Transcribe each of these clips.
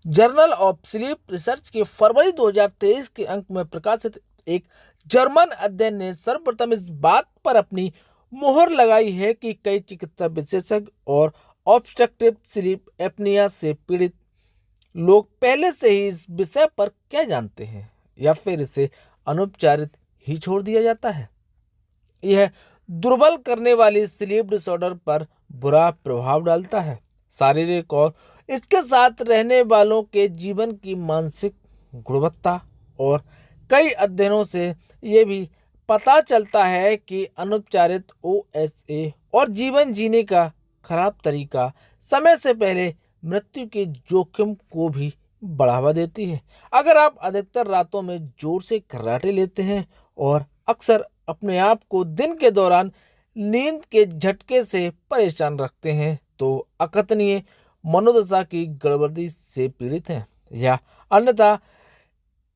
Journal of sleep research के फरवरी 2023 के अंक में प्रकाशित एक जर्मन अध्ययन ने सर्वप्रथम इस बात पर अपनी मुहर लगाई है कि कई चिकित्सा विशेषज्ञ और ऑब्स्ट्रक्टिव स्लीप एपनिया से पीड़ित लोग पहले से ही इस विषय पर क्या जानते हैं या फिर इसे अनुपचारित ही छोड़ दिया जाता है। यह दुर्बल करने वाली स्लीप डिसऑर्डर पर बुरा प्रभाव डालता है। शारीरिक और इसके साथ रहने वालों के जीवन की मानसिक गुणवत्ता और कई अध्ययनों से ये भी पता चलता है कि अनुपचारित ओएसए और जीवन जीने का खराब तरीका समय से पहले मृत्यु के जोखिम को भी बढ़ावा देती है। अगर आप अधिकतर रातों में जोर से खर्राटे लेते हैं और अक्सर अपने आप को दिन के दौरान नींद के झटके से परेशान रखते हैं तो अकथनीय मनोदशा की गड़बड़ी से पीड़ित हैं या अन्यथा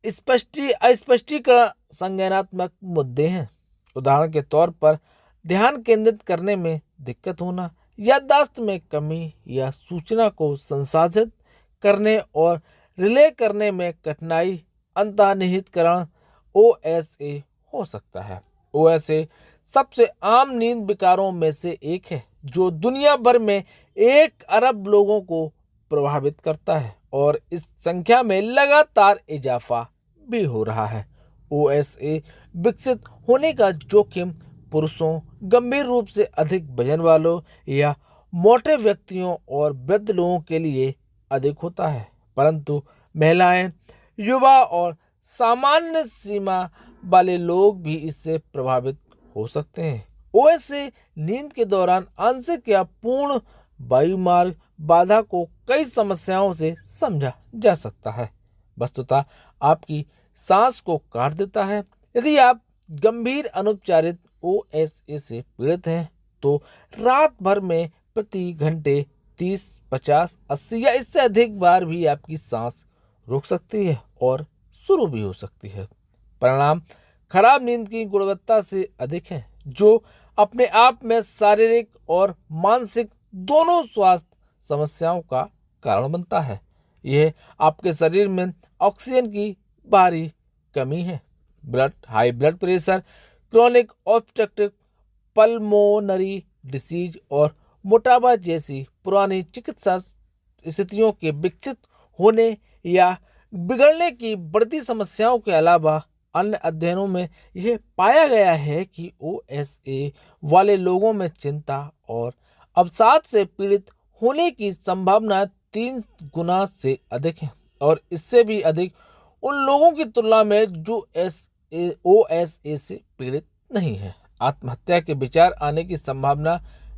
अस्पष्टीकरण संज्ञानात्मक मुद्दे हैं। उदाहरण के तौर पर ध्यान केंद्रित करने में दिक्कत होना, याददाश्त में कमी या सूचना को संसाधित करने और रिले करने में कठिनाई अंतर्निहितकरण ओएसए हो सकता है। ओएसए सबसे आम नींद विकारों में से एक है जो दुनिया भर में 1 अरब लोगों को प्रभावित करता है और इस संख्या में लगातार इजाफा भी हो रहा है। ओएसए विकसित होने का जोखिम पुरुषों, गंभीर रूप से अधिक वजन वालों या मोटे व्यक्तियों और वृद्ध लोगों के लिए अधिक होता है, परंतु महिलाएं, युवा और सामान्य सीमा वाले लोग भी इससे प्रभावित हो सकते हैं। ओएसए नींद के दौरान आंशिक या पूर्ण वायुमार्ग बाधा को कई समस्याओं से समझा जा सकता है। वस्तुतः आपकी सांस को काट देता है। यदि आप गंभीर अनुपचारित ओएसए से पीड़ित हैं तो रात भर में प्रति घंटे 30, 50, 80 या इससे अधिक बार भी आपकी सांस रुक सकती है और शुरू भी हो सकती है। परिणाम खराब नींद की गुणवत्ता से अधिक है जो अपने आप में शारीरिक और मानसिक दोनों स्वास्थ्य समस्याओं का कारण बनता है। यह आपके शरीर में ऑक्सीजन की भारी कमी है, high blood pressure, chronic obstructive pulmonary disease और मोटापा जैसी पुरानी चिकित्सा स्थितियों के विकसित होने या बिगड़ने की बढ़ती समस्याओं के अलावा अन्य अध्ययनों में यह पाया गया है कि ओएसए वाले लोगों में चिंता और अवसाद से पीड़ित होने की संभावना 3 गुना से अधिक है और इससे भी अधिक उन लोगों की तुलना में जो ओएसए से पीड़ित नहीं है। आत्महत्या के विचार आने की संभावना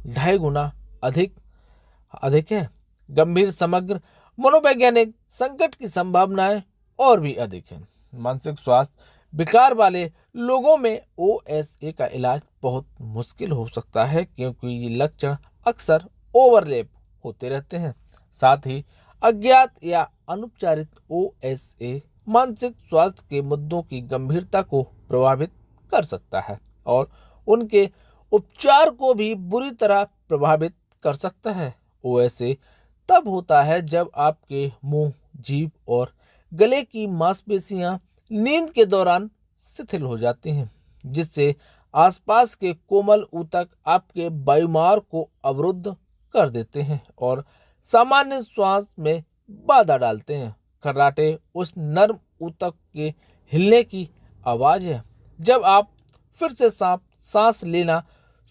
2.5 गुना अधिक है। गंभीर समग्र मनोवैज्ञानिक संकट की संभावनाएं और भी अधिक है। मानसिक स्वास्थ्य विकार वाले लोगों में ओएसए का इलाज बहुत मुश्किल हो सकता है क्योंकि ये लक्षण अक्सर ओवरलैप होते रहते हैं। साथ ही अज्ञात या अनुपचारित ओएसए मानसिक स्वास्थ्य के मुद्दों की गंभीरता को प्रभावित कर सकता है और उनके उपचार को भी बुरी तरह प्रभावित कर सकता है। ओएसए तब होता है जब आपके मुंह, जीभ और गले की मांसपेशियां नींद के दौरान शिथिल हो जाती हैं, जिससे आसपास के कोमल ऊतक आपके वायुमार्ग को अवरुद्ध कर देते हैं और सामान्य श्वास में बाधा डालते हैं। खर्राटे उस नर्म ऊतक के हिलने की आवाज है जब आप फिर से सांस लेना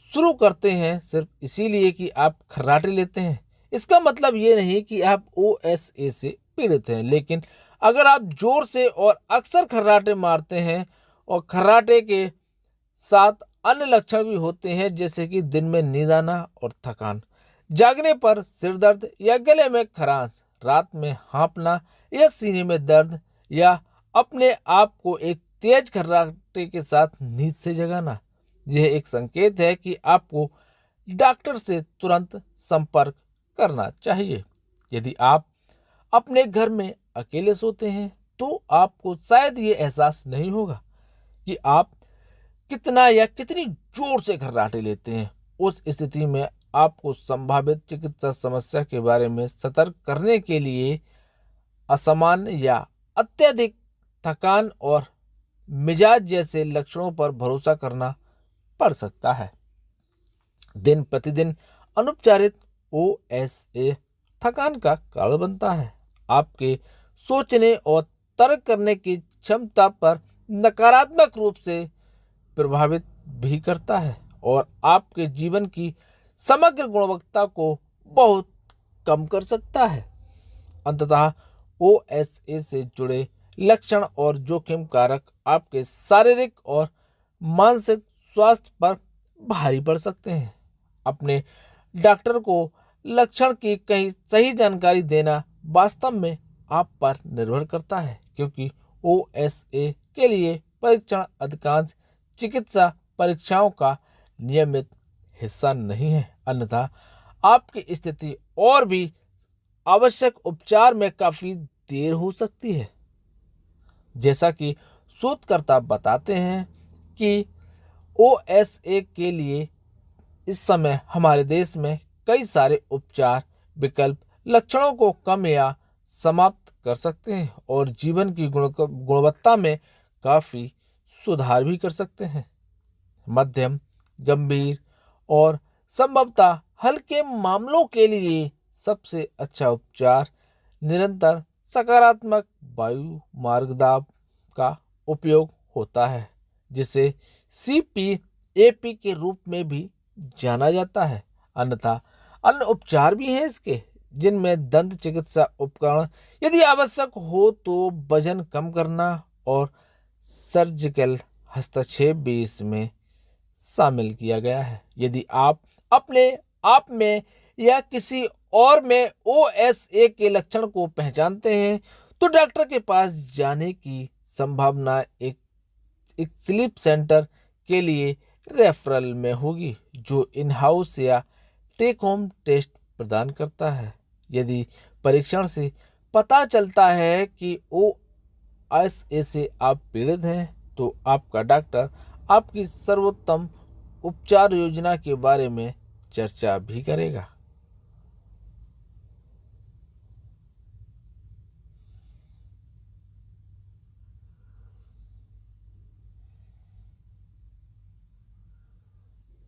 शुरू करते हैं सिर्फ इसीलिए कि आप खर्राटे लेते हैं। इसका मतलब ये नहीं कि आप ओएसए से पीड़ित हैं, लेकिन अगर आप जोर से और अक्सर खर्राटे मारते हैं और खर्राटे के साथ अन्य लक्षण भी होते हैं जैसे कि दिन में नींद आना और थकान, जागने पर सिर दर्द या गले में खरांश, रात में हाँफना या सीने में दर्द या अपने आप को एक तेज खर्राटे के साथ नींद से जगाना, यह एक संकेत है कि आपको डॉक्टर से तुरंत संपर्क करना चाहिए। यदि आप अपने घर में अकेले सोते हैं तो आपको शायद ये एहसास नहीं होगा कि आप कितना या कितनी जोर से खर्राटे लेते हैं। उस स्थिति में आपको संभावित चिकित्सा समस्या के बारे में सतर्क करने के लिए असामान्य या अत्यधिक थकान और मिजाज जैसे लक्षणों पर भरोसा करना पड़ सकता है। दिन प्रतिदिन अनुपचारित OSA थकान का कारण बनता है, आपके सोचने और तर्क करने की क्षमता पर नकारात्मक रूप से प्रभावित भी करता है और आपके जीवन की समग्र गुणवत्ता को बहुत कम कर सकता है। अंततः OSA से जुड़े लक्षण और जोखिम कारक आपके शारीरिक और मानसिक स्वास्थ्य पर भारी पड़ सकते हैं। अपने डॉक्टर को लक्षण की कहीं सही जानकारी देना वास्तव में आप पर निर्भर करता है, क्योंकि OSA के लिए परीक्षण अधिकांश चिकित्सा परीक्षाओं का नियमित हिस्सा नहीं है। अन्यथा आपकी स्थिति और भी आवश्यक उपचार में काफ़ी देर हो सकती है। जैसा कि शोधकर्ता बताते हैं कि OSA के लिए इस समय हमारे देश में कई सारे उपचार विकल्प लक्षणों को कम या समाप्त कर सकते हैं और जीवन की गुणवत्ता में काफ़ी सुधार भी कर सकते हैं। मध्यम, गंभीर और संभवतः हल्के मामलों के लिए सबसे अच्छा उपचार निरंतर सकारात्मक वायु मार्गदाब का उपयोग होता है, जिसे CPAP के रूप में भी जाना जाता है। अन्यथा अन्य उपचार भी हैं इसके, जिनमें दंत चिकित्सा उपकरण यदि आवश्यक हो तो वजन कम करना और सर्जिकल हस्तक्षेप भी इसमें शामिल किया गया है। यदि आप अपने आप में या किसी और में OSA के लक्षण को पहचानते हैं तो डॉक्टर के पास जाने की संभावना एक स्लीप सेंटर के लिए रेफरल में होगी, जो इन हाउस या टेक होम टेस्ट प्रदान करता है। यदि परीक्षण से पता चलता है कि OSA से आप पीड़ित हैं तो आपका डॉक्टर आपकी सर्वोत्तम उपचार योजना के बारे में चर्चा भी करेगा।